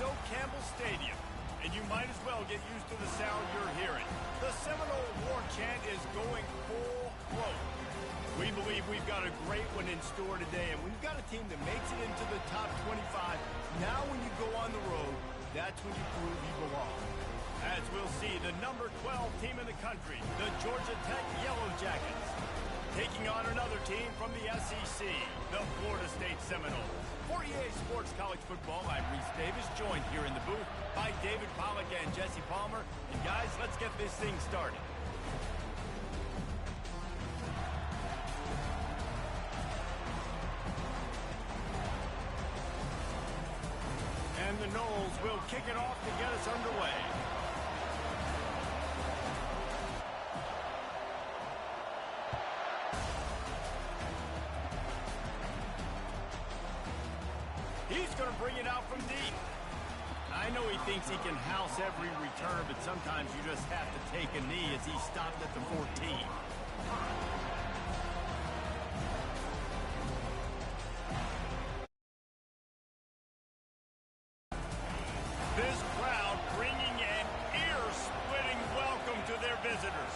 Campbell Stadium, and you might as well get used to the sound you're hearing. The Seminole War chant is going full throat. We believe we've got a great one in store today, and we've got a team that makes it into the top 25. Now when you go on the road, that's when you prove you belong. As we'll see, the number 12 team in the country, the Georgia Tech Yellow Jackets, taking on another team from the SEC, the Florida State Seminoles. For EA Sports College Football, I'm Reese Davis, joined here in the booth by David Pollack and Jesse Palmer. And guys, let's get this thing started. And the Noles will kick it off to get us underway. He's going to bring it out from deep. I know he thinks he can house every return, but sometimes you just have to take a knee as he stopped at the 14. This crowd bringing an ear-splitting welcome to their visitors.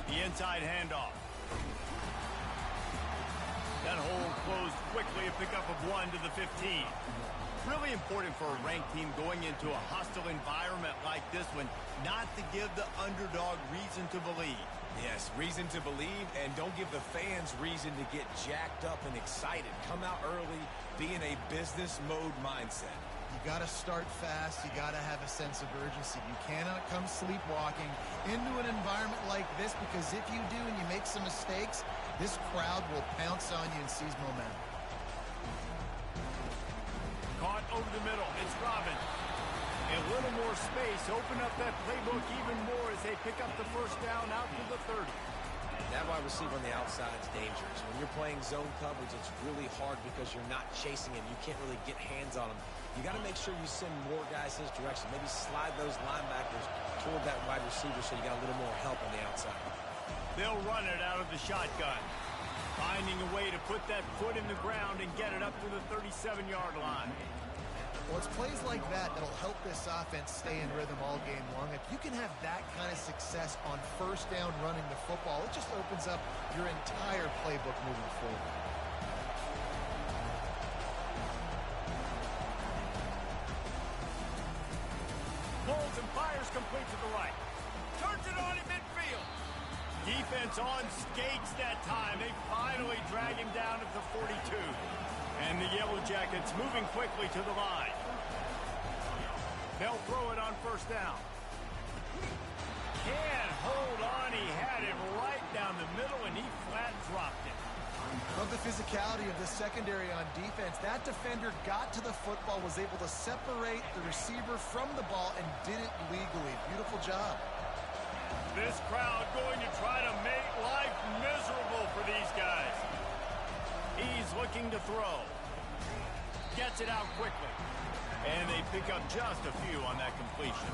The inside handoff. That hole closed quickly, a pickup of 1 to the 15. Really important for a ranked team going into a hostile environment like this one, not to give the underdog reason to believe. Yes, reason to believe, and don't give the fans reason to get jacked up and excited. Come out early, be in a business mode mindset. You got to start fast. You got to have a sense of urgency. You cannot come sleepwalking into an environment like this, because if you do and you make some mistakes, this crowd will pounce on you and seize momentum. Caught over the middle. It's Robin. A little more space. Open up that playbook even more as they pick up the first down out to the 30. That wide receiver on the outside is dangerous. When you're playing zone coverage, it's really hard because you're not chasing him. You can't really get hands on him. You got to make sure you send more guys his direction. Maybe slide those linebackers toward that wide receiver so you got a little more help on the outside. They'll run it out of the shotgun. Finding a way to put that foot in the ground and get it up to the 37-yard line. Well, it's plays like that that'll help this offense stay in rhythm all game long. If you can have that kind of success on first down running the football, it just opens up your entire playbook moving forward. Pulls and fires complete to the right. Turns it on in midfield. Defense on skates that time. They finally drag him down at the 42. And the Yellow Jackets moving quickly to the line. They'll throw it on first down. Can't hold on. He had it right down the middle, and he flat dropped it. Love the physicality of the secondary on defense. That defender got to the football, was able to separate the receiver from the ball, and did it legally. Beautiful job. This crowd going to try to make life miserable for these guys. He's looking to throw. Gets it out quickly. And they pick up just a few on that completion.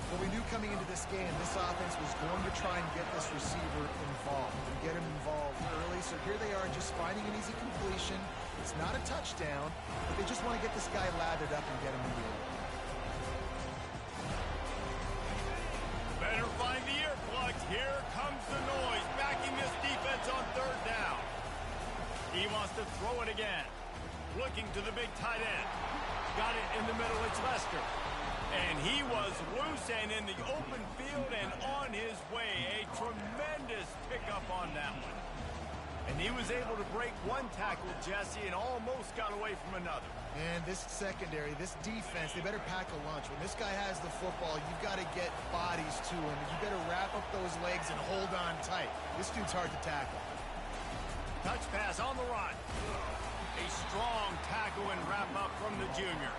Well, we knew coming into this game, this offense was going to try and get this receiver involved and get him involved early. So here they are just finding an easy completion. It's not a touchdown, but they just want to get this guy lathered up and get him in the air. Better find the earplugs. Here comes the noise, backing this defense on third down. He wants to throw it again. Looking to the big tight end. Got it in the middle. It's Lester. And he was loose and in the open field and on his way. A tremendous pickup on that one. And he was able to break one tackle, Jesse, and almost got away from another. And this secondary, this defense, they better pack a lunch. When this guy has the football, you've got to get bodies to him. You better wrap up those legs and hold on tight. This dude's hard to tackle. Touch pass on the run. A strong tackle and wrap up from the junior.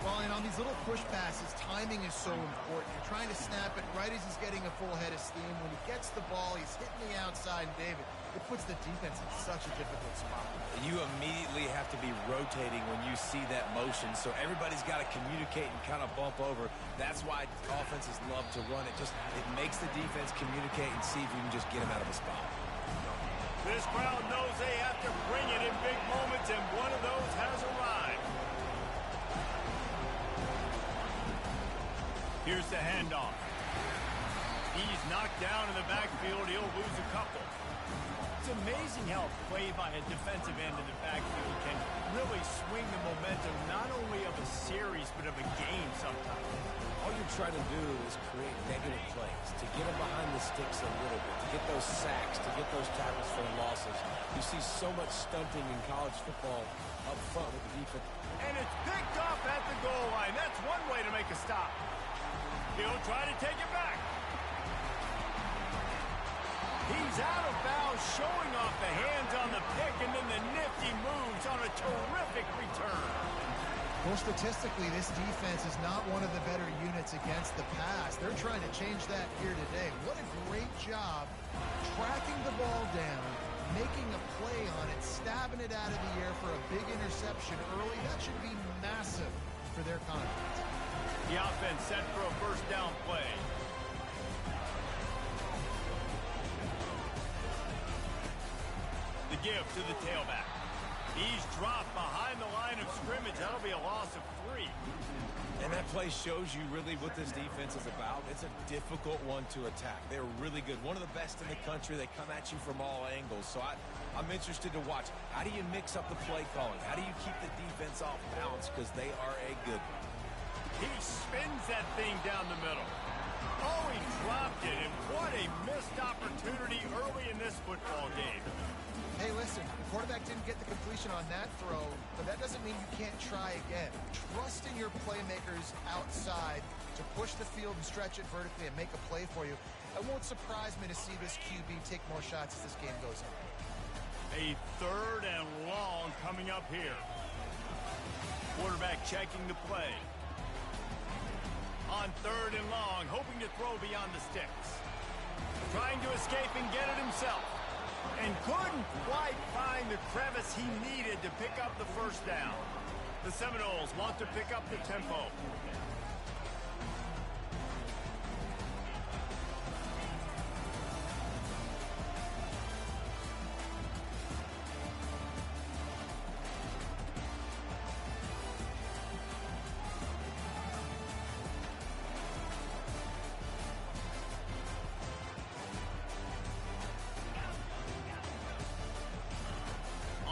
Well, and on these little push passes, timing is so important. You're trying to snap it right as he's getting a full head of steam. When he gets the ball, he's hitting the outside, and David, it puts the defense in such a difficult spot. You immediately have to be rotating when you see that motion, so everybody's got to communicate and kind of bump over. That's why offenses love to run it. It makes the defense communicate and see if you can just get him out of a spot. This crowd knows they have to bring it in big moments, and one of those has arrived. Here's the handoff. He's knocked down in the backfield. He'll lose a couple. It's amazing how a play by a defensive end in the backfield can really swing the momentum not only of a series but of a game sometimes. All you're trying to do is create negative plays, to get them behind the sticks a little bit, to get those sacks, to get those tackles for losses. You see so much stunting in college football up front with the defense. And it's picked up at the goal line. That's one way to make a stop. He'll try to take it back. He's out of bounds, showing off the hands on the pick, and then the nifty moves on a terrific return. Well, statistically, this defense is not one of the better units against the pass. They're trying to change that here today. What a great job tracking the ball down, making a play on it, stabbing it out of the air for a big interception early. That should be massive for their confidence. The offense set for a first down play. The give to the tailback. He's dropped behind the line of scrimmage. That'll be a loss of 3. And that play shows you really what this defense is about. It's a difficult one to attack. They're really good. One of the best in the country. They come at you from all angles. So I'm interested to watch. How do you mix up the play calling? How do you keep the defense off balance? Because they are a good one. He spins that thing down the middle. Oh, he dropped it, and what a missed opportunity early in this football game. Hey, listen, the quarterback didn't get the completion on that throw, but that doesn't mean you can't try again. Trust in your playmakers outside to push the field and stretch it vertically and make a play for you. It won't surprise me to see this QB take more shots as this game goes on. A 3rd and long coming up here. Quarterback checking the play. On 3rd and long, hoping to throw beyond the sticks. Trying to escape and get it himself. And couldn't quite find the crevice he needed to pick up the first down. The Seminoles want to pick up the tempo.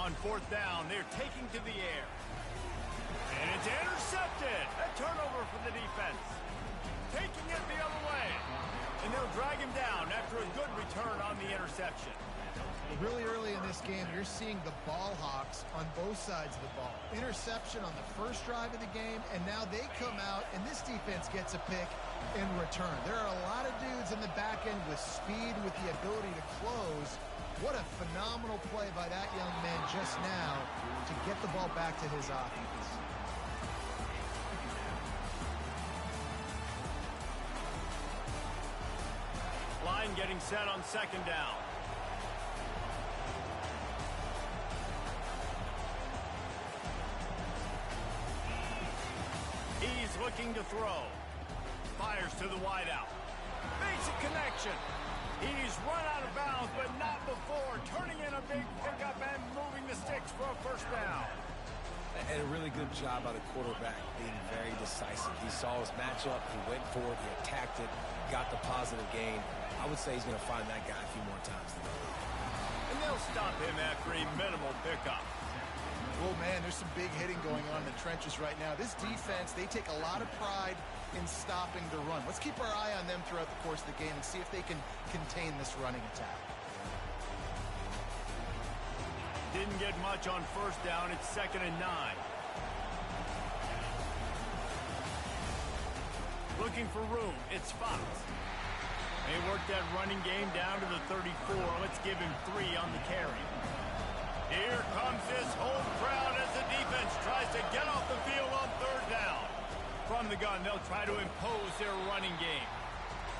On 4th down, they're taking to the air. And it's intercepted. A turnover for the defense. Taking it the other way. And they'll drag him down after a good return on the interception. Really early in this game, you're seeing the ball hawks on both sides of the ball. Interception on the first drive of the game, and now they come out, and this defense gets a pick in return. There are a lot of dudes in the back end with speed, with the ability to close. What a phenomenal play by that young man just now to get the ball back to his offense. Line getting set on 2nd down. He's looking to throw. Fires to the wideout. Basic connection. He's run out of bounds, but not before. Turning in a big pickup and moving the sticks for a first down. And a really good job by the quarterback being very decisive. He saw his matchup. He went for it. He attacked it. Got the positive gain. I would say he's going to find that guy a few more times today. And they'll stop him after a minimal pickup. Oh, man, there's some big hitting going on in the trenches right now. This defense, they take a lot of pride in stopping the run. Let's keep our eye on them throughout the course of the game and see if they can contain this running attack. Didn't get much on 1st down. It's 2nd and 9. Looking for room. It's Fox. They worked that running game down to the 34. Let's give him 3 on the carry. Here comes this home crowd as the defense tries to get off the field on 3rd down. From the gun, they'll try to impose their running game.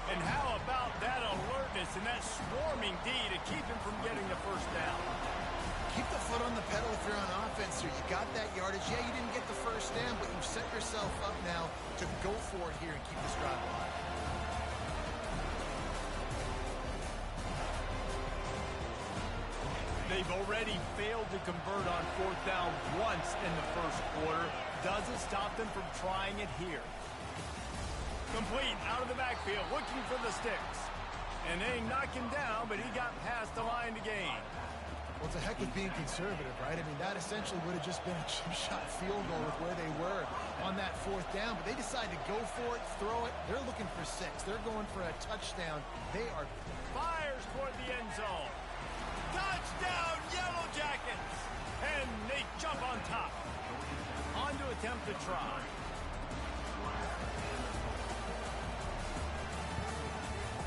And how about that alertness and that swarming D to keep him from getting the first down? Keep the foot on the pedal if you're on offense here. You got that yardage. Yeah, you didn't get the first down, but you've set yourself up now to go for it here and keep this drive alive. They've already failed to convert on 4th down once in the first quarter. Doesn't stop them from trying it here. Complete out of the backfield, looking for the sticks. And they knocked him down, but he got past the line to gain. Well, it's a heck of being conservative, right? I mean, that essentially would have just been a chip shot field goal with where they were on that fourth down. But they decided to go for it, throw it. They're looking for 6. They're going for a touchdown. They are... Fires toward the end zone. Touchdown, Yellow Jackets! And they jump on top. On to attempt to try.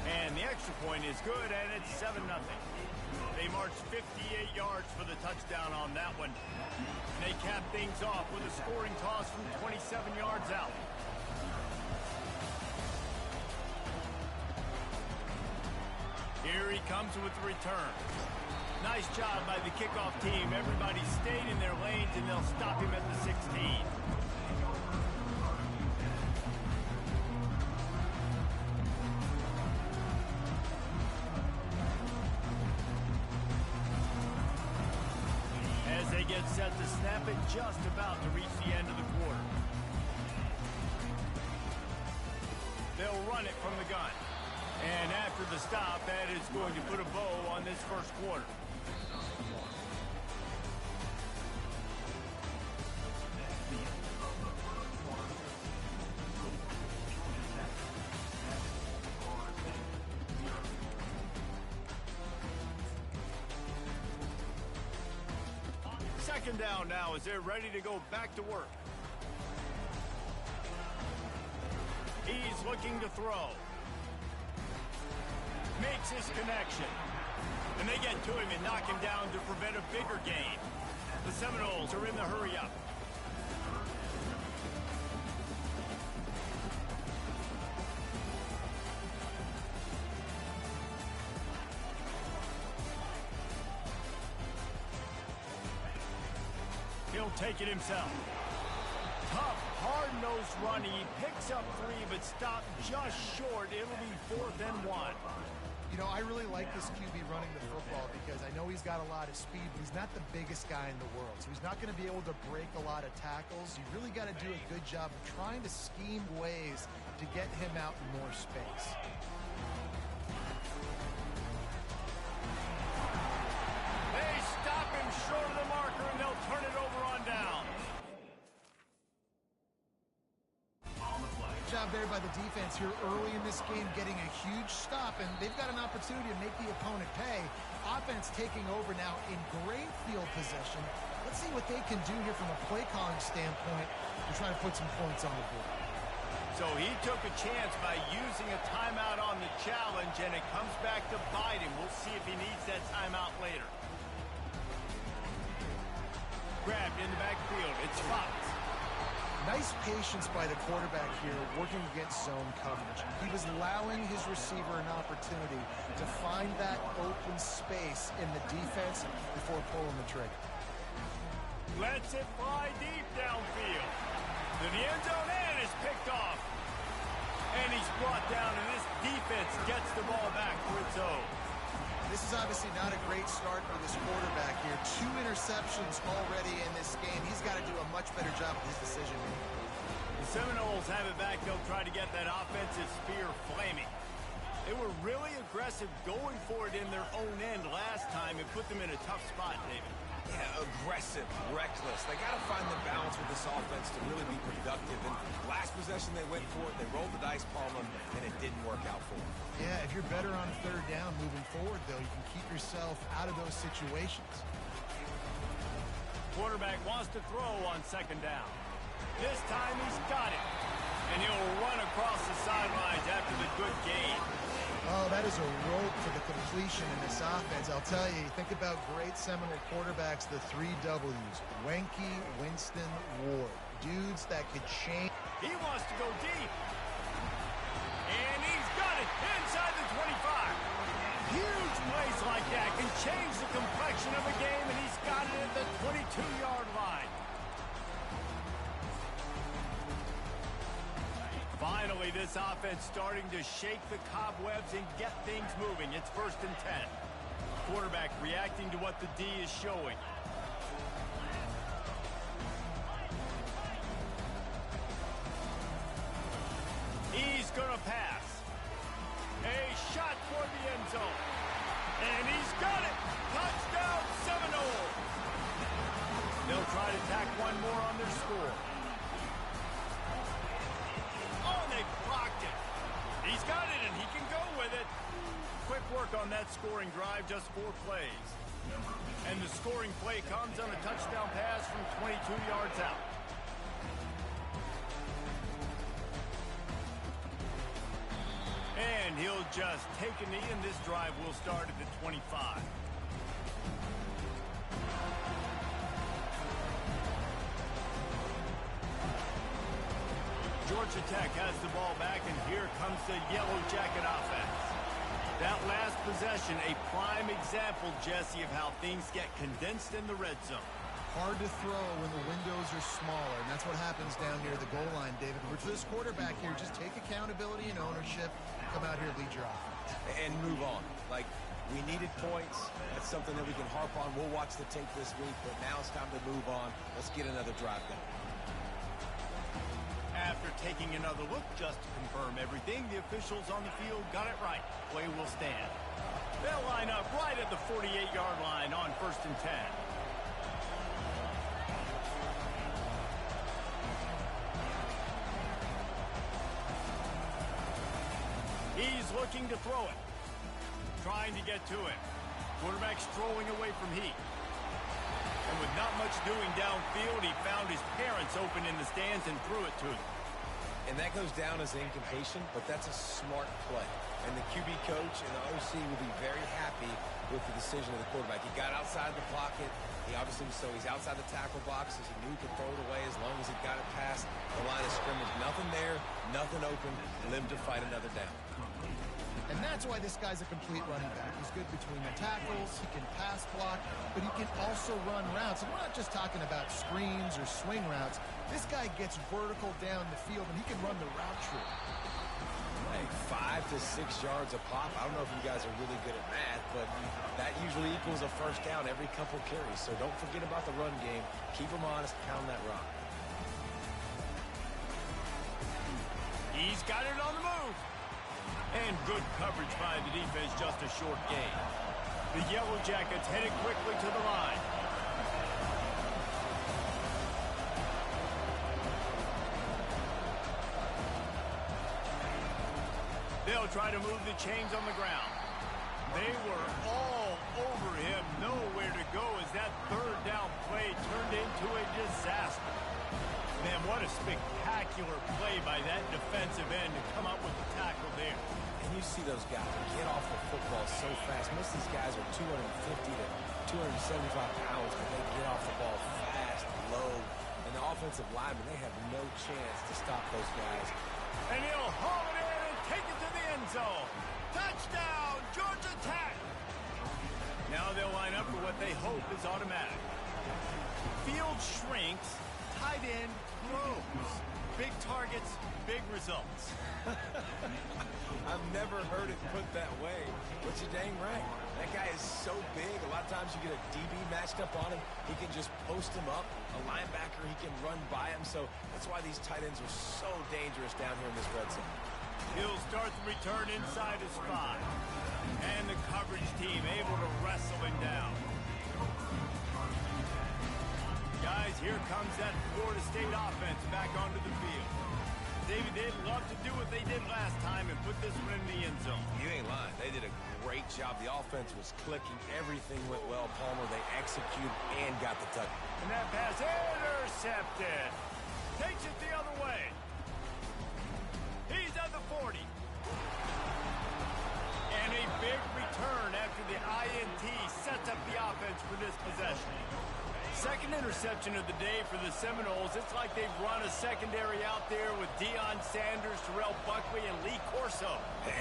And the extra point is good, and it's 7-0. They marched 58 yards for the touchdown on that one. And they cap things off with a scoring toss from 27 yards out. Here he comes with the return. Nice job by the kickoff team. Everybody stayed in their lanes, and they'll stop him at the 16. As they get set to snap it, just about to reach the end of the quarter. They'll run it from the gun. And after the stop, that is going to put a bow on this first quarter. Second down now as they're ready to go back to work. He's looking to throw. Makes his connection. And they get to him and knock him down to prevent a bigger gain. The Seminoles are in the hurry-up. He'll take it himself. Tough, hard-nosed run. He picks up 3, but stopped just short. It'll be 4th and 1. You know, I really like this QB running the football because I know he's got a lot of speed, but he's not the biggest guy in the world. So he's not going to be able to break a lot of tackles. You really got to do a good job of trying to scheme ways to get him out in more space. They stop him short of the marker, and they'll turn it over on down. Job there by the defense here early in this game, getting a huge stop, and they've got an opportunity to make the opponent pay. Offense taking over now in great field possession. Let's see what they can do here from a play calling standpoint to try to put some points on the board. So he took a chance by using a timeout on the challenge, and it comes back to bite him. We'll see if he needs that timeout later. Grabbed in the backfield. It's Fox. Nice patience by the quarterback here working against zone coverage. He was allowing his receiver an opportunity to find that open space in the defense before pulling the trigger. Lets it fly deep downfield. To the end zone, and is picked off. And he's brought down, and this defense gets the ball back for its own. This is obviously not a great start for this quarterback here. 2 interceptions already in this game. He's got to do a much better job with his decision making. The Seminoles have it back. They'll try to get that offensive spear flaming. They were really aggressive going for it in their own end last time and put them in a tough spot, David. Yeah, aggressive, reckless. They got to find the balance with this offense to really be productive. And last possession they went for it, they rolled the dice palm them, and it didn't work out for them. Yeah, if you're better on 3rd down moving forward, though, you can keep yourself out of those situations. Quarterback wants to throw on 2nd down. This time he's got it. And he'll run across the sidelines after the good gain. Oh, that is a rope to the completion in this offense. I'll tell you, think about great Seminole quarterbacks, the 3 W's. Wenke, Winston, Ward. Dudes that could change. He wants to go deep. And he's got it inside the 25. Huge plays like that can change the complexion of a game, and he's got it at the 22-yard line. Finally, this offense starting to shake the cobwebs and get things moving. It's 1st and 10. Quarterback reacting to what the D is showing. He's going They'll try to tack one more on their score. Oh, they blocked it. He's got it, and he can go with it. Quick work on that scoring drive, just 4 plays. And the scoring play comes on a touchdown pass from 22 yards out. And he'll just take a knee, and this drive will start at the 25. Georgia Tech has the ball back, and here comes the Yellow Jacket offense. That last possession, a prime example, Jesse, of how things get condensed in the red zone. Hard to throw when the windows are smaller, and that's what happens down near the goal line, David. For this quarterback here, just take accountability and ownership, come out here and lead your offense. And move on. Like, we needed points. That's something that we can harp on. We'll watch the tape this week, but now it's time to move on. Let's get another drive done. After taking another look just to confirm everything, the officials on the field got it right. Play will stand. They'll line up right at the 48-yard line on 1st and 10. He's looking to throw it. Trying to get to it. Quarterback strolling away from heat. And with not much doing downfield, he found his parents open in the stands and threw it to them. And that goes down as incompletion, but that's a smart play. And the QB coach and the OC will be very happy with the decision of the quarterback. He got outside the pocket. He's outside the tackle box, as he knew he could throw it away as long as he got it past the line of scrimmage. Nothing there, nothing open, lived to fight another down. And that's why this guy's a complete running back. He's good between the tackles, he can pass block, but he can also run routes. And we're not just talking about screens or swing routes. This guy gets vertical down the field, and he can run the route tree. Hey, 5 to 6 yards a pop. I don't know if you guys are really good at math, but that usually equals a first down every couple carries. So don't forget about the run game. Keep them honest, pound that rock. He's got it on the move. And good coverage by the defense, just a short gain. The Yellow Jackets headed quickly to the line. They'll try to move the chains on the ground. They were all over him, nowhere to go as that 3rd down play turned into a disaster. Man, what a spectacular play by that defensive end to come up with the tackle there. And you see those guys get off the football so fast. Most of these guys are 250 to 275 pounds, but they get off the ball fast, low. And the offensive linemen, they have no chance to stop those guys. And he'll haul it in and take it to the end zone. Touchdown, Georgia Tech! Now they'll line up for what they hope is automatic. Field shrinks, tight end grows. Big targets, big results. I've never heard it put that way, but you're dang right. That guy is so big. A lot of times you get a DB matched up on him. He can just post him up. A linebacker, he can run by him. So that's why these tight ends are so dangerous down here in this red zone. He'll start the return inside his 5. And the coverage team able to wrestle him down. Guys, here comes that Florida State offense back onto the field. David, they'd love to do what they did last time and put this one in the end zone. You ain't lying. They did a great job. The offense was clicking. Everything went well. Palmer, they executed and got the touchdown. And that pass intercepted. Takes it the other way. He's at the 40. And a big return after the INT sets up the offense for this possession. Second interception of the day for the Seminoles. It's like they've run a secondary out there with Deion Sanders, Terrell Buckley, and Lee Corso.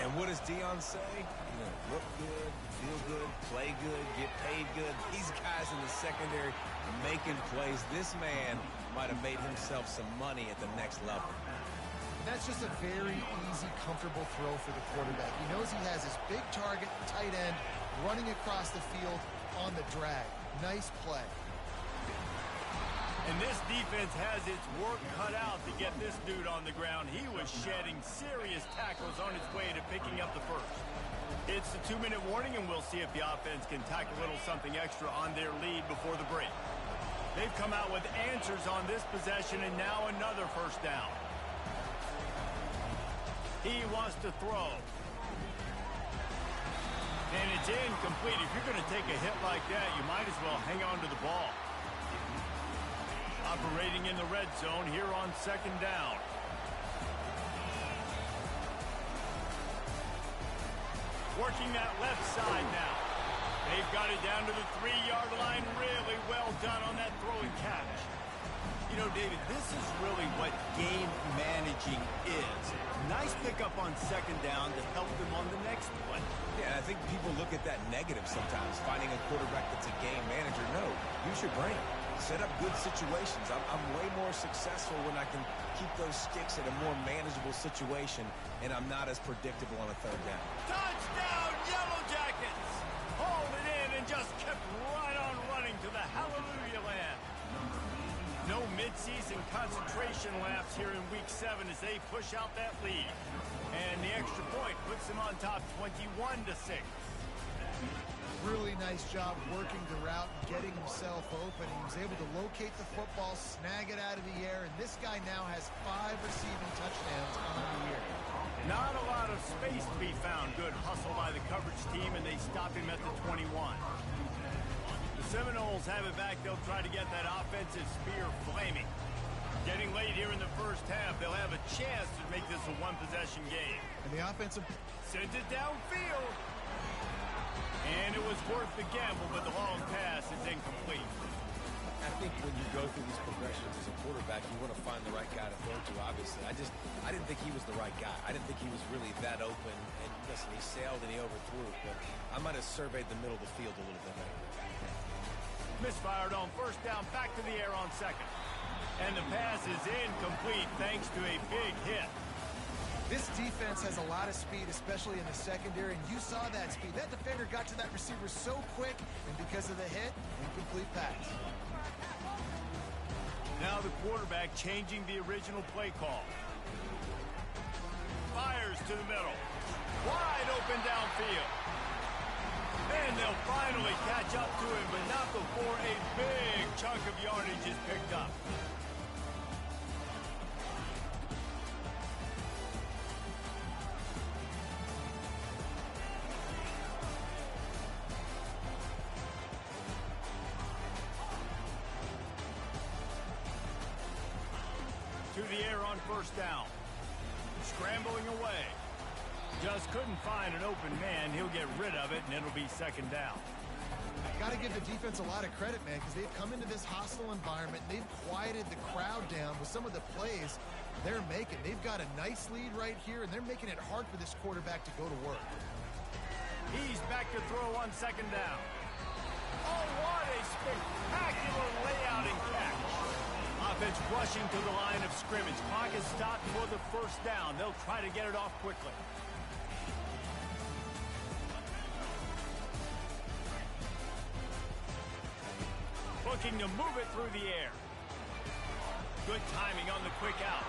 And what does Deion say? You know, look good, feel good, play good, get paid good. These guys in the secondary making plays. This man might have made himself some money at the next level. That's just a very easy, comfortable throw for the quarterback. He knows he has his big target, tight end, running across the field on the drag. Nice play. And this defense has its work cut out to get this dude on the ground. He was shedding serious tackles on his way to picking up the first. It's the 2-minute warning, and we'll see if the offense can tack a little something extra on their lead before the break. They've come out with answers on this possession, and now another first down. He wants to throw. And it's incomplete. If you're going to take a hit like that, you might as well hang on to the ball. Operating in the red zone here on second down. Working that left side now. They've got it down to the 3-yard line. Really well done on that throw and catch. You know, David, this is really what game managing is. Nice pickup on second down to help them on the next play. Yeah, I think people look at that negative sometimes, finding a quarterback that's a game manager. No, use your brain. Set up good situations. I'm way more successful when I can keep those sticks at a more manageable situation, and I'm not as predictable on a third down. Touchdown, Yellow Jackets! Hauled it in and just kept right on running to the hallelujah land. No midseason concentration laps here in Week 7 as they push out that lead. And the extra point puts them on top 21-6. Really nice job working the route and getting himself open. He was able to locate the football, snag it out of the air, and this guy now has 5 receiving touchdowns on the year. Not a lot of space to be found. Good hustle by the coverage team, and they stop him at the 21. The Seminoles have it back. They'll try to get that offensive spear flaming. Getting late here in the first half, they'll have a chance to make this a one-possession game. And the offensive sends it downfield. And it was worth the gamble, but the long pass is incomplete. I think when you go through these progressions as a quarterback, you want to find the right guy to throw to, obviously. I didn't think he was the right guy. I didn't think he was really that open. And listen, he sailed and he overthrew it, but I might have surveyed the middle of the field a little bit better. Misfired on first down, back to the air on second. And the pass is incomplete thanks to a big hit. This defense has a lot of speed, especially in the secondary, and you saw that speed. That defender got to that receiver so quick, and because of the hit, incomplete pass. Now the quarterback changing the original play call. Fires to the middle. Wide open downfield. And they'll finally catch up to him, but not before a big chunk of yardage is picked up. To the air on first down. Scrambling away. Just couldn't find an open man. He'll get rid of it, and it'll be second down. Got to give the defense a lot of credit, man, because they've come into this hostile environment. They've quieted the crowd down with some of the plays they're making. They've got a nice lead right here, and they're making it hard for this quarterback to go to work. He's back to throw on second down. Oh, what a spectacular layout and catch. Offense rushing to the line of scrimmage. Clock is stopped for the first down. They'll try to get it off quickly. Looking to move it through the air. Good timing on the quick out.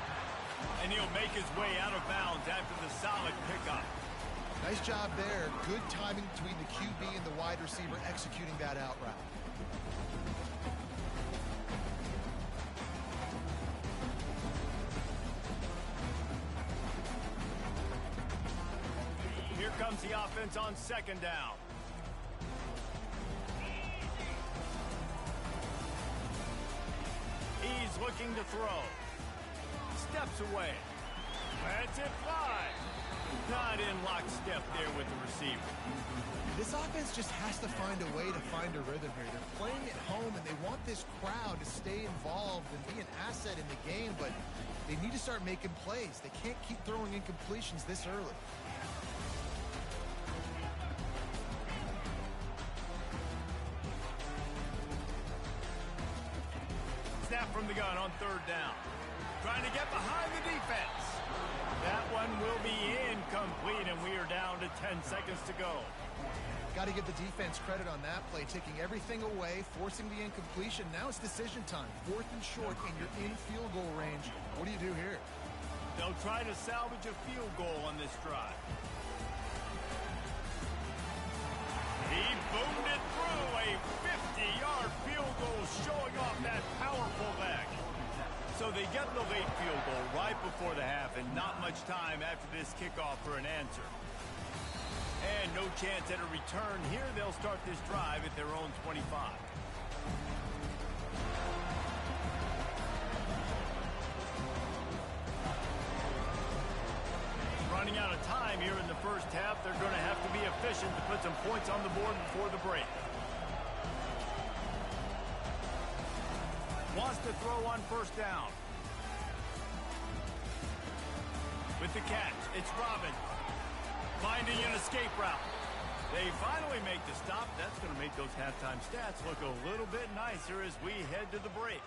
And he'll make his way out of bounds after the solid pickup. Nice job there. Good timing between the QB and the wide receiver executing that out route. Here comes the offense on second down. He's looking to throw. Steps away. Lets it fly. Not in lockstep there with the receiver. This offense just has to find a way to find a rhythm here. They're playing at home, and they want this crowd to stay involved and be an asset in the game, but they need to start making plays. They can't keep throwing incompletions this early. Snap from the gun on third down. Trying to get behind the defense. That one will be incomplete, and we are down to 10 seconds to go. Got to give the defense credit on that play, taking everything away, forcing the incompletion. Now it's decision time. 4th and short, and you're in field goal range. What do you do here? They'll try to salvage a field goal on this drive. He boomed it through. A 50-yard field goal showing off that powerful leg. So they get the late field goal right before the half, and not much time after this kickoff for an answer. And no chance at a return here. They'll start this drive at their own 25. Running out of time here in the first half. They're going to have to be efficient to put some points on the board before the break. Wants to throw on first down. With the catch, it's Robin. Finding an escape route. They finally make the stop. That's going to make those halftime stats look a little bit nicer as we head to the break.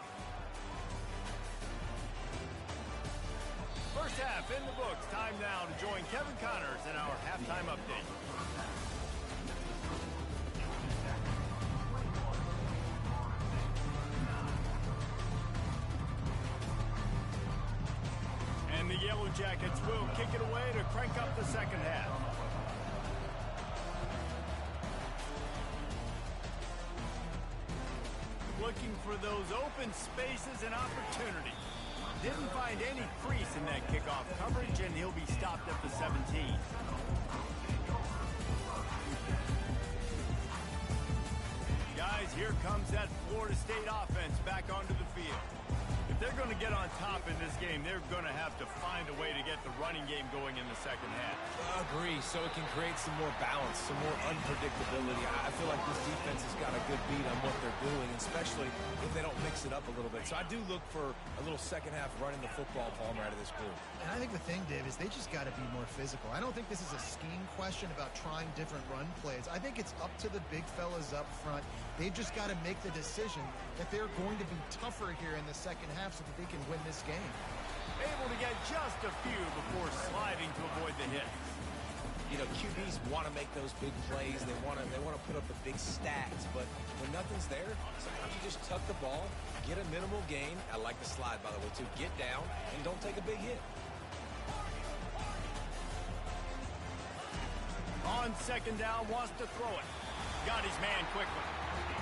First half in the books. Time now to join Kevin Connors in our halftime update. And the Yellow Jackets will kick it away to crank up the second half. Looking for those open spaces and opportunities. Didn't find any crease in that kickoff coverage, and he'll be stopped at the 17. Guys, here comes that Florida State offense back onto the field. If they're going to get on top in this game, they're going to have to find a way to get the running game going in the second half. Agree, so it can create some more balance, some more unpredictability. I feel like this defense has got a good beat on what they're doing, especially if they don't mix it up a little bit. So I do look for a little second half running the football, Palmer, out of this group. And I think the thing, Dave, is they just got to be more physical. I don't think this is a scheme question about trying different run plays. I think it's up to the big fellas up front. They've just got to make the decision that they're going to be tougher here in the second half so that they can win this game. Able to get just a few before sliding to avoid the hit. You know, QBs want to make those big plays. They want to put up the big stats. But when nothing's there, sometimes you just tuck the ball, get a minimal gain. I like the slide, by the way, too. Get down and don't take a big hit. On second down, wants to throw it. Got his man quickly.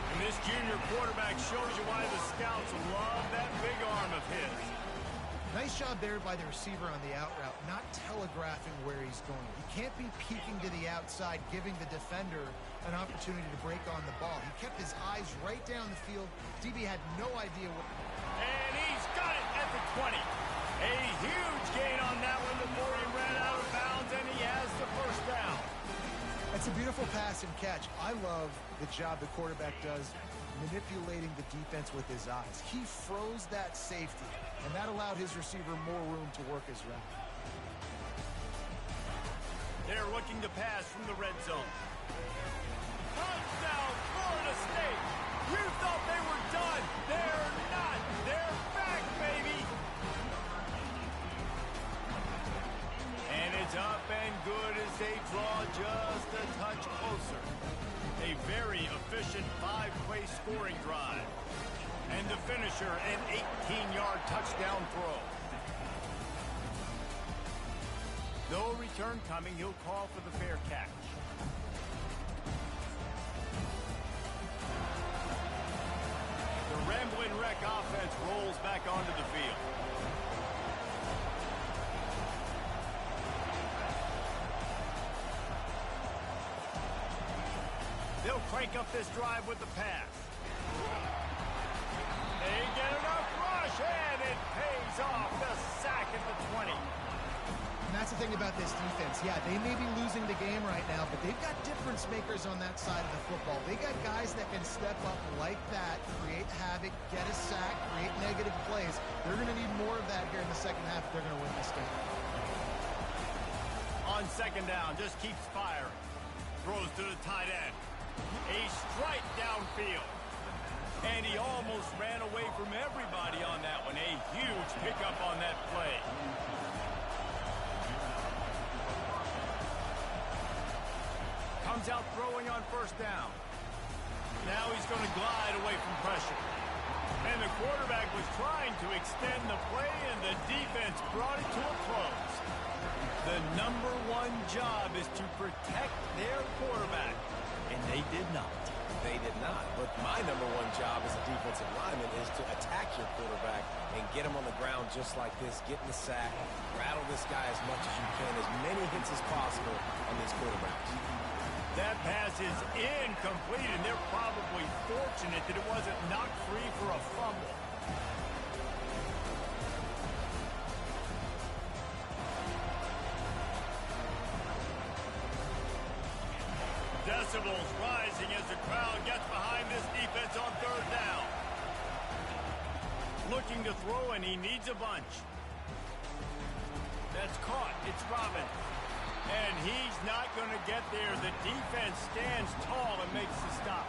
And this junior quarterback shows you why the scouts love that big arm of his. Nice job there by the receiver on the out route, not telegraphing where he's going. He can't be peeking to the outside, giving the defender an opportunity to break on the ball. He kept his eyes right down the field. DB had no idea what... And he's got it at the 20. A huge gain on that one before he ran out of bounds, and he has the first down. That's a beautiful pass and catch. I love the job the quarterback does manipulating the defense with his eyes. He froze that safety, and that allowed his receiver more room to work his route. They're looking to pass from the red zone. Touchdown, Florida State! You thought they were done. They're not. They're back, baby! And it's up and good as they draw just a touch closer. A very efficient 5-play scoring drive. And the finisher, an 18-yard touchdown throw. No return coming. He'll call for the fair catch. The Ramblin' Wreck offense rolls back onto the field. They'll crank up this drive with the pass. They get enough rush, and it pays off. The sack at the 20. And that's the thing about this defense. Yeah, they may be losing the game right now, but they've got difference makers on that side of the football. They got guys that can step up like that, create havoc, get a sack, create negative plays. They're going to need more of that here in the second half if they're going to win this game. On second down, just keeps firing. Throws to the tight end. A strike downfield. And he almost ran away from everybody on that one. A huge pickup on that play. Comes out throwing on first down. Now he's going to glide away from pressure. And the quarterback was trying to extend the play, and the defense brought it to a close. The number one job is to protect their quarterback, and they did not. They did not. But my number one job as a defensive lineman is to attack your quarterback and get him on the ground just like this, get in the sack, rattle this guy as much as you can, as many hits as possible on these quarterbacks. That pass is incomplete, and they're probably fortunate that it wasn't knocked free for a fumble. Decibels rising as the crowd gets behind this defense on third down. Looking to throw, and he needs a bunch. That's caught. It's Robbins. And he's not going to get there. The defense stands tall and makes the stop.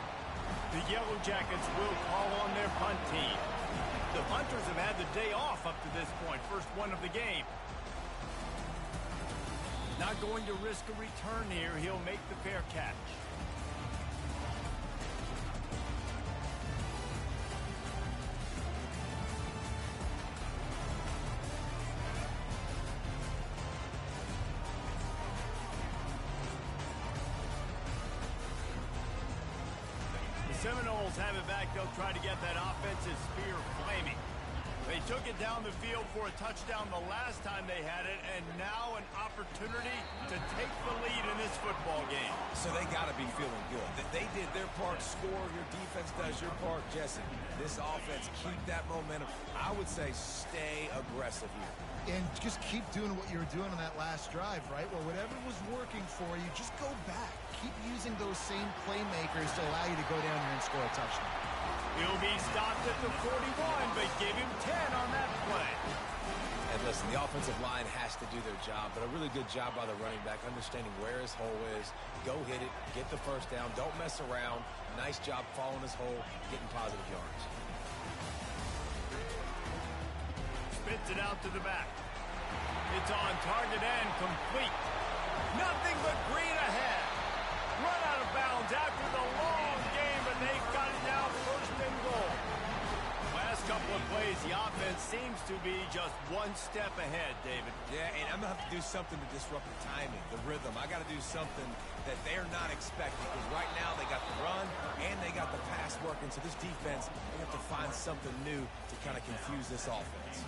The Yellow Jackets will call on their punt team. The punters have had the day off up to this point. First one of the game. Not going to risk a return here. He'll make the fair catch. The Seminoles have it back. They'll try to get that offensive spear flaming. They took it down the field for a touchdown the last time they had it, and now an opportunity to take the lead in this football game. So they got to be feeling good. They did their part, score, your defense does your part. Jesse, this offense, keep that momentum. I would say stay aggressive here. And just keep doing what you were doing on that last drive, right? Well, whatever was working for you, just go back. Keep using those same playmakers to allow you to go down here and score a touchdown. He'll be stopped at the 41, but give him 10 on that play. And listen, the offensive line has to do their job, but a really good job by the running back, understanding where his hole is. Go hit it, get the first down, don't mess around. Nice job following his hole, getting positive yards. Spits it out to the back. It's on target and complete. Nothing but green ahead. Run out of bounds after the long game, but they've got it now first and goal. Last couple of plays, the offense seems to be just one step ahead, David. Yeah, and I'm going to have to do something to disrupt the timing, the rhythm. I got to do something that they're not expecting, because right now they got the run and they got the pass working. So this defense, they have to find something new to kind of confuse this offense.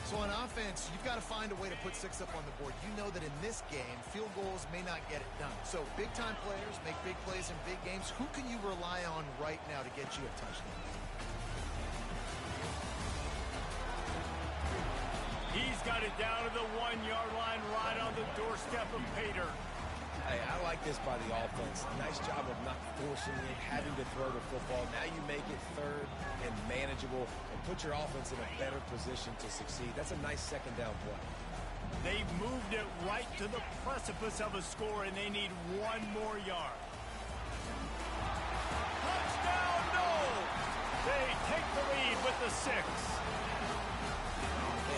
So on offense, you've got to find a way to put 6 up on the board. You know that in this game, field goals may not get it done. So big-time players make big plays in big games. Who can you rely on right now to get you a touchdown? He's got it down to the 1-yard line, right on the doorstep of Pater. Hey, I like this by the offense. Nice job of not forcing it, having to throw the football. Now you make it third and manageable and put your offense in a better position to succeed. That's a nice second down play. They've moved it right to the precipice of a score, and they need 1 more yard. Touchdown, no! They take the lead with the 6.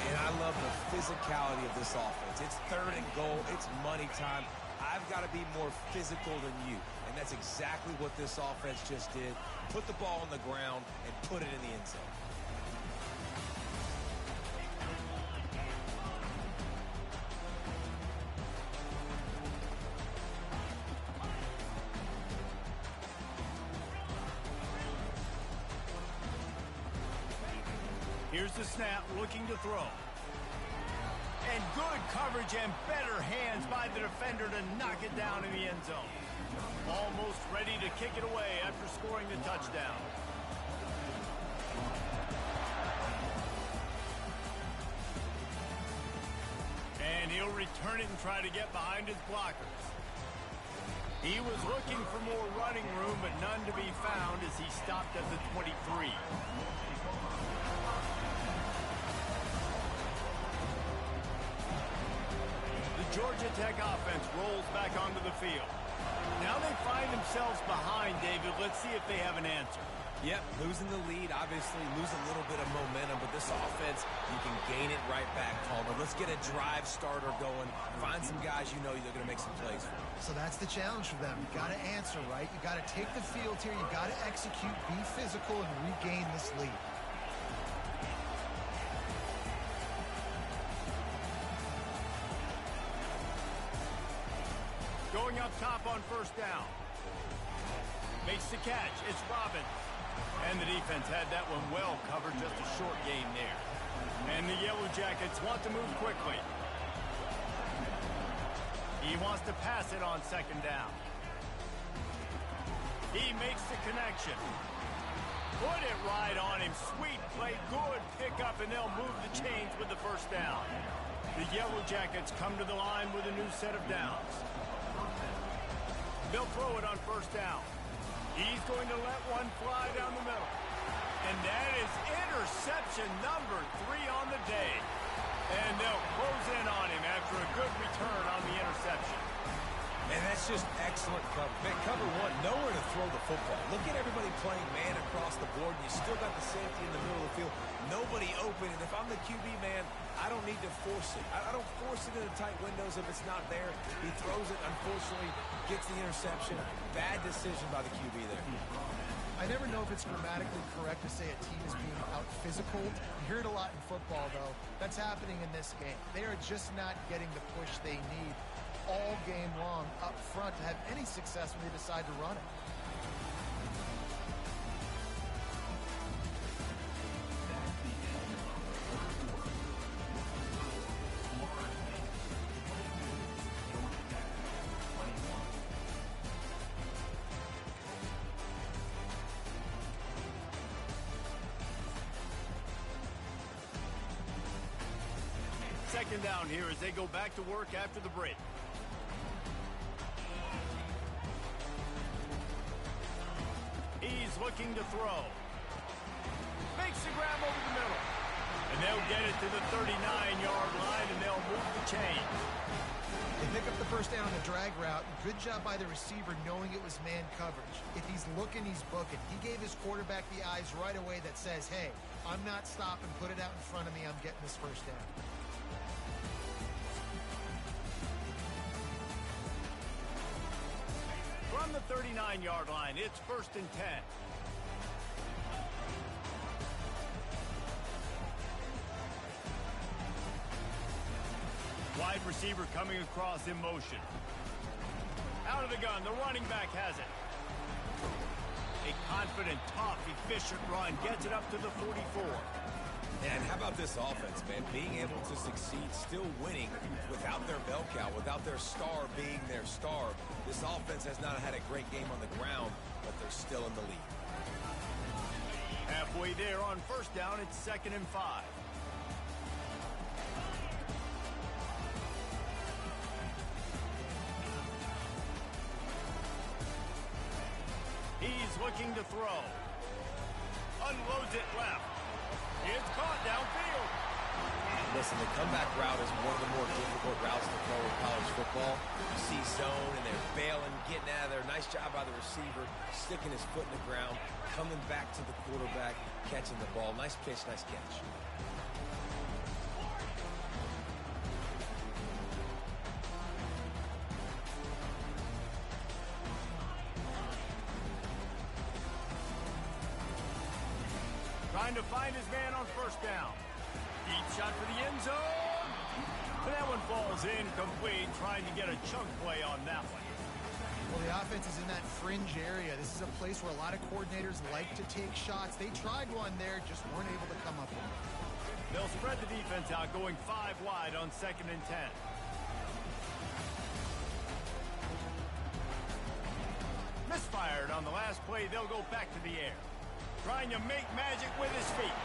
And I love the physicality of this offense. It's third and goal. It's money time. I've got to be more physical than you. And that's exactly what this offense just did. Put the ball on the ground and put it in the end zone. Here's the snap, looking to throw. And good coverage and better hands by the defender to knock it down in the end zone. Almost ready to kick it away after scoring the touchdown. And he'll return it and try to get behind his blockers. He was looking for more running room, but none to be found as he stopped at the 23. Georgia Tech offense rolls back onto the field. Now they find themselves behind, David. Let's see if they have an answer. Yep, losing the lead, obviously lose a little bit of momentum, but this offense, you can gain it right back, Palmer. Let's get a drive starter going. Find some guys you know they're going to make some plays for. So that's the challenge for them. You got to answer, right? You got to take the field here. You got to execute, be physical, and regain this lead. Going up top on first down. Makes the catch. It's Robbins. And the defense had that one well covered, just a short gain there. And the Yellow Jackets want to move quickly. He wants to pass it on second down. He makes the connection. Put it right on him. Sweet play, good pickup, and they'll move the chains with the first down. The Yellow Jackets come to the line with a new set of downs. They'll throw it on first down. He's going to let one fly down the middle. And that is interception number 3 on the day. And they'll close in on him after a good return on the interception. And that's just excellent cover. Man, cover one, nowhere to throw the football. Look at everybody playing man across the board, and you still got the safety in the middle of the field. Nobody open, and if I'm the QB, man, I don't need to force it. I don't force it into tight windows if it's not there. He throws it, unfortunately, gets the interception. Bad decision by the QB there. I never know if it's grammatically correct to say a team is being out-physical. You hear it a lot in football, though. That's happening in this game. They are just not getting the push they need all game long up front to have any success when they decide to run it. Second down here as they go back to work after the break. He's looking to throw. Makes the grab over the middle. And they'll get it to the 39-yard line, and they'll move the chain. They pick up the first down on the drag route. Good job by the receiver knowing it was man coverage. If he's looking, he's booking. He gave his quarterback the eyes right away that says, hey, I'm not stopping. Put it out in front of me. I'm getting this first down. From the 39-yard line, it's 1st and 10. Wide receiver coming across in motion. Out of the gun, the running back has it. A confident, tough, efficient run gets it up to the 44. And how about this offense, man? Being able to succeed, still winning without their bell cow, without their star being their star. This offense has not had a great game on the ground, but they're still in the lead. Halfway there on first down, it's 2nd and 5. He's looking to throw. Unloads it left. It's caught downfield. Listen, the comeback route is one of the more difficult routes to throw in college football. You see zone, and they're bailing, getting out of there. Nice job by the receiver, sticking his foot in the ground, coming back to the quarterback, catching the ball. Nice pitch, nice catch. Trying to find his man on first down. Deep shot for the end zone. And that one falls incomplete, trying to get a chunk play on that one. Well, the offense is in that fringe area. This is a place where a lot of coordinators like to take shots. They tried one there, just weren't able to come up with it. They'll spread the defense out, going 5 wide on 2nd and 10. Misfired on the last play. They'll go back to the air. Trying to make magic with his feet.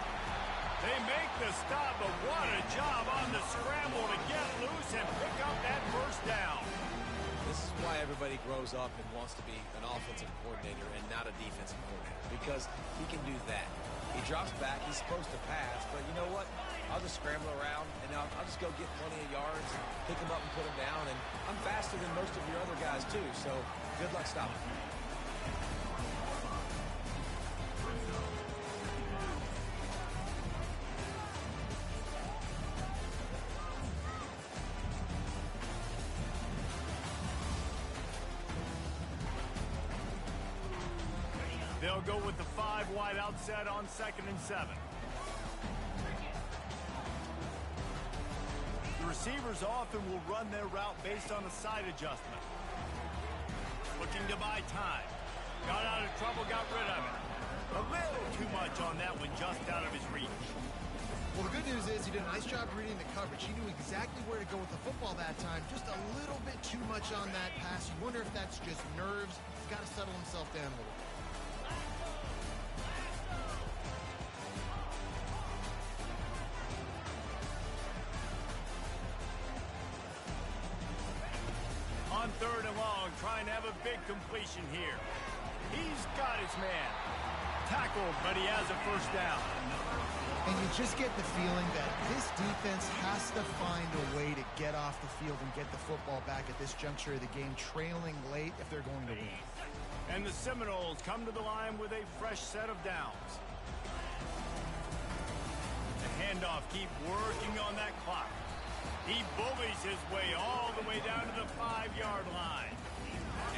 They make the stop, but what a job on the scramble to get loose and pick up that first down. This is why everybody grows up and wants to be an offensive coordinator and not a defensive coordinator, because he can do that. He drops back, he's supposed to pass, but you know what? I'll just scramble around, and I'll just go get plenty of yards, pick him up and put him down, and I'm faster than most of your other guys too, so good luck stopping me. They'll go with the 5 wide outset on 2nd and 7. The receivers often will run their route based on a side adjustment. Looking to buy time. Got out of trouble, got rid of it. A little too much on that one, just out of his reach. Well, the good news is he did a nice job reading the coverage. He knew exactly where to go with the football that time. Just a little bit too much on that pass. You wonder if that's just nerves. He's got to settle himself down a little bit. On 3rd and long, trying to have a big completion here. He's got his man. Tackled, but he has a 1st down. And you just get the feeling that this defense has to find a way to get off the field and get the football back at this juncture of the game, trailing late if they're going to win. And the Seminoles come to the line with a fresh set of downs. The handoff, keep working on that clock. He bullies his way all the way down to the 5-yard line.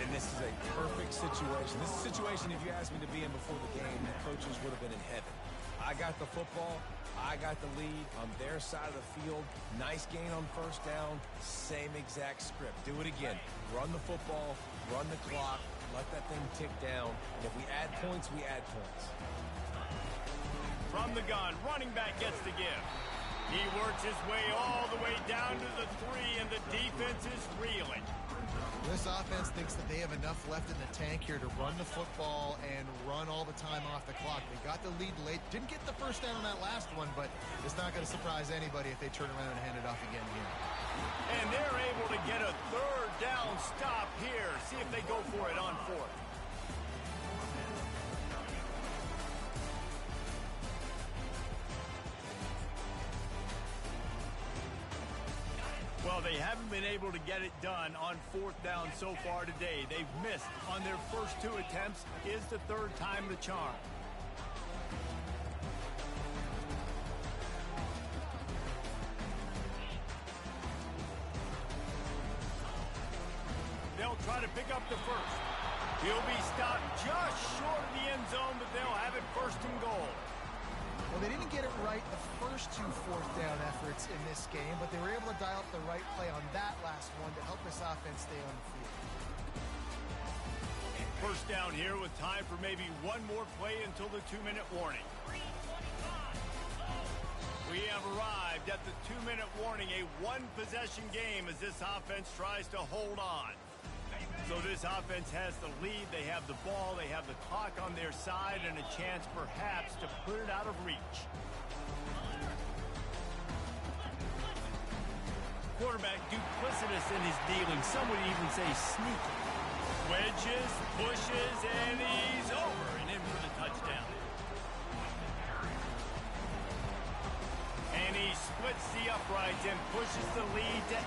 And this is a perfect situation. This is a situation, if you asked me to be in before the game, the coaches would have been in heaven. I got the football. I got the lead on their side of the field. Nice gain on 1st down. Same exact script. Do it again. Run the football. Run the clock. Let that thing tick down. And if we add points, we add points. From the gun, running back gets the give. He works his way all the way down to the 3, and the defense is reeling. This offense thinks that they have enough left in the tank here to run the football and run all the time off the clock. They got the lead late. Didn't get the 1st down on that last one, but it's not going to surprise anybody if they turn around and hand it off again here. And they're able to get a 3rd down stop here. See if they go for it on 4th. Well, they haven't been able to get it done on 4th down so far today. They've missed on their first 2 attempts. Is the 3rd time the charm? They'll try to pick up the 1st. He'll be stopped just short of the end zone, but they'll have it 1st and goal. Well, they didn't get it right the first 2 4th down efforts in this game, but they were able to dial up the right play on that last one to help this offense stay on the field. 1st down here with time for maybe one more play until the 2-minute warning. We have arrived at the 2-minute warning, a 1-possession game as this offense tries to hold on. So this offense has the lead. They have the ball. They have the clock on their side and a chance perhaps to put it out of reach. Quarterback duplicitous in his dealing. Some would even say sneaky. Wedges, pushes, and he's over and in for the touchdown. And he splits the uprights and pushes the lead to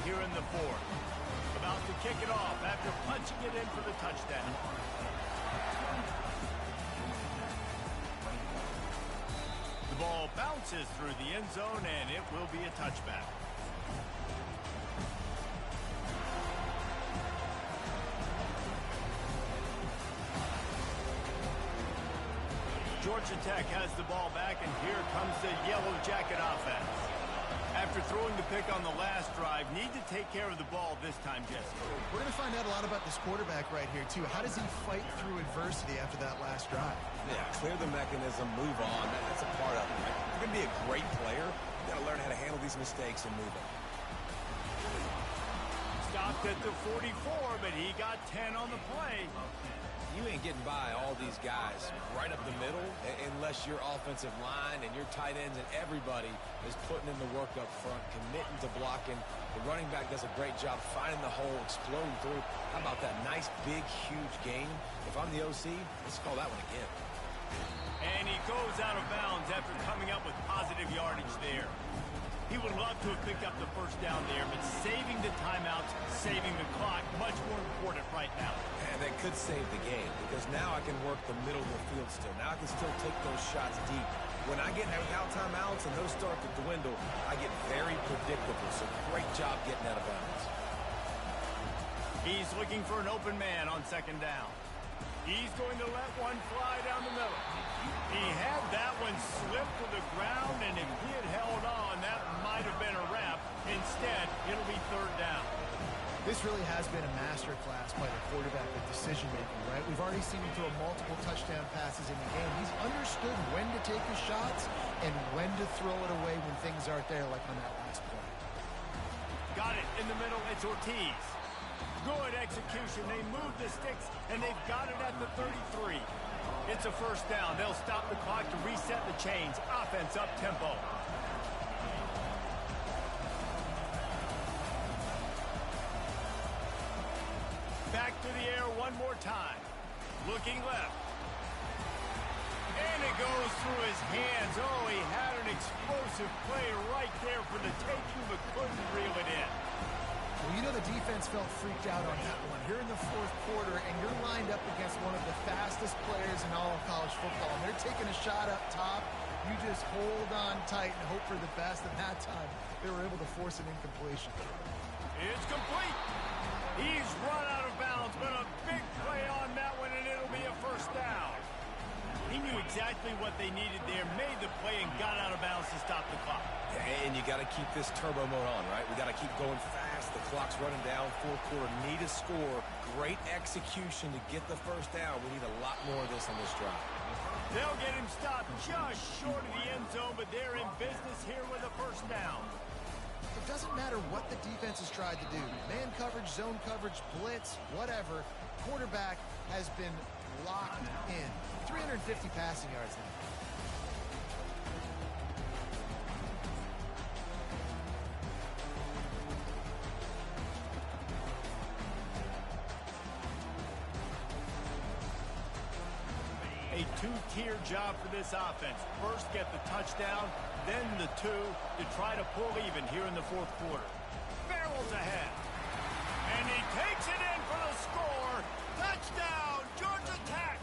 8 here in the 4th. About to kick it off after punching it in for the touchdown. The ball bounces through the end zone, and it will be a touchback. Georgia Tech has the ball back, and here comes the Yellow Jacket offense. After throwing the pick on the last drive, need to take care of the ball this time, Jesse. We're going to find out a lot about this quarterback right here, too. How does he fight through adversity after that last drive? Yeah, clear the mechanism, move on. That's a part of it. If you're going to be a great player, you got to learn how to handle these mistakes and move on. Stopped at the 44, but he got 10 on the play. You ain't getting by all these guys right up the middle unless your offensive line and your tight ends and everybody is putting in the work up front, committing to blocking. The running back does a great job finding the hole, exploding through. How about that nice, big, huge gain? If I'm the OC, let's call that one again. And he goes out of bounds after coming up with positive yardage there. He would love to have picked up the 1st down there, but saving the timeouts, saving the clock, much more important right now. And that could save the game, because now I can work the middle of the field still. Now I can still take those shots deep. When I get out timeouts and those start to dwindle, I get very predictable. So great job getting out of bounds. He's looking for an open man on 2nd down. He's going to let one fly down the middle. He had that one slip to the ground, and if he had held on, that might have been a wrap. Instead, it'll be third down. This really has been a masterclass by the quarterback with decision-making, right? We've already seen him throw multiple touchdown passes in the game. He's understood when to take his shots and when to throw it away when things aren't there, like on that last play. Got it in the middle. It's Ortiz. Good execution. They move the sticks, and they've got it at the 33. It's a first down. They'll stop the clock to reset the chains. Offense up tempo. Back to the air one more time. Looking left. And it goes through his hands. Oh, he had an explosive play right there for the taking, but couldn't reel it in. Well, you know the defense felt freaked out on that one. You're in the fourth quarter, and you're lined up against one of the fastest players in all of college football. And they're taking a shot up top. You just hold on tight and hope for the best. And that time, they were able to force an incompletion. It's complete. He's run out of bounds, but a big play on that one, and it'll be a first down. He knew exactly what they needed there, made the play, and got out of bounds to stop the clock. And you got to keep this turbo mode on, right? We got to keep going fast. The clock's running down. Fourth quarter, need a score. Great execution to get the first down. We need a lot more of this on this drive. They'll get him stopped just short of the end zone, but they're in business here with a first down. It doesn't matter what the defense has tried to do. Man coverage, zone coverage, blitz, whatever. Quarterback has been locked in. 350 passing yards now. A two-tier job for this offense. First, get the touchdown, then the two to try to pull even here in the fourth quarter. Barrels ahead. And he takes it in for the score. Touchdown, Georgia Tech.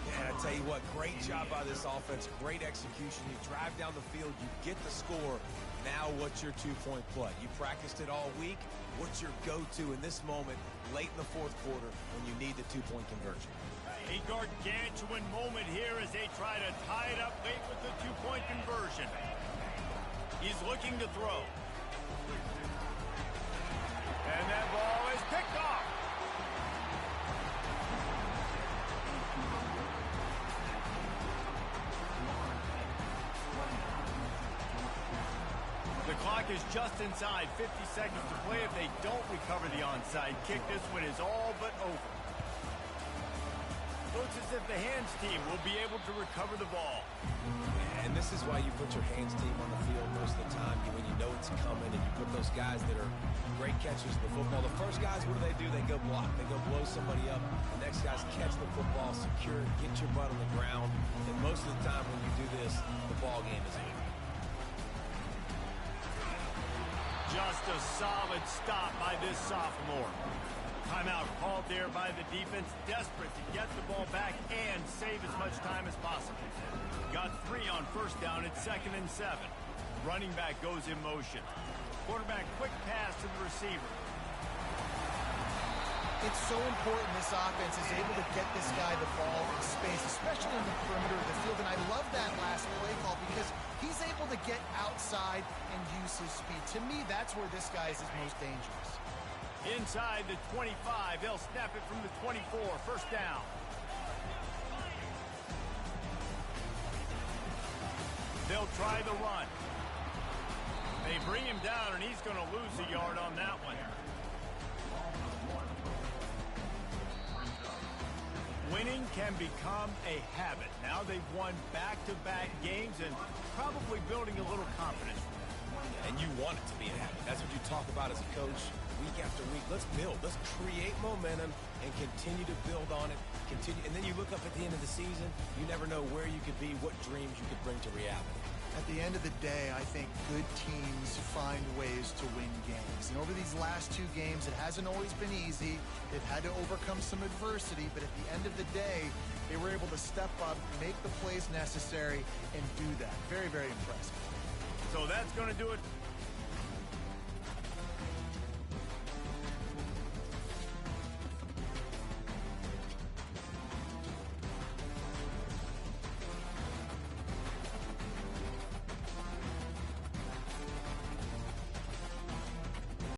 Yeah, I tell you what, great job by this offense. Great execution. You drive down the field, you get the score. Now what's your two-point play? You practiced it all week. What's your go-to in this moment, late in the fourth quarter, when you need the two-point conversion? A gargantuan moment here as they try to tie it up late with the two-point conversion. He's looking to throw. And that ball is picked off. The clock is just inside 50 seconds to play. If they don't recover the onside kick, this one is all but over. Looks as if the hands team will be able to recover the ball. And this is why you put your hands team on the field most of the time, when you know it's coming, and you put those guys that are great catchers of the football. The first guys, what do? They go block. They go blow somebody up. The next guys catch the football, secure, get your butt on the ground. And most of the time when you do this, the ball game is over. Just a solid stop by this sophomore. Timeout called there by the defense, desperate to get the ball back and save as much time as possible. Got 3 on first down. It's 2nd and 7. Running back goes in motion. Quarterback quick pass to the receiver. It's so important this offense is able to get this guy the ball in space, especially in the perimeter of the field. And I love that last play call because he's able to get outside and use his speed. To me, that's where this guy is his most dangerous. Inside the 25, they'll snap it from the 24. First down. They'll try the run. They bring him down, and he's going to lose a yard on that one. Winning can become a habit. Now they've won back-to-back games and probably building a little confidence. And you want it to be a habit. That's what you talk about as a coach week after week. Let's build. Let's create momentum and continue to build on it. And then you look up at the end of the season, you never know where you could be, what dreams you could bring to reality. At the end of the day, I think good teams find ways to win games. And over these last 2 games, it hasn't always been easy. They've had to overcome some adversity, but at the end of the day, they were able to step up, make the plays necessary, and do that. Very, very impressive. So that's going to do it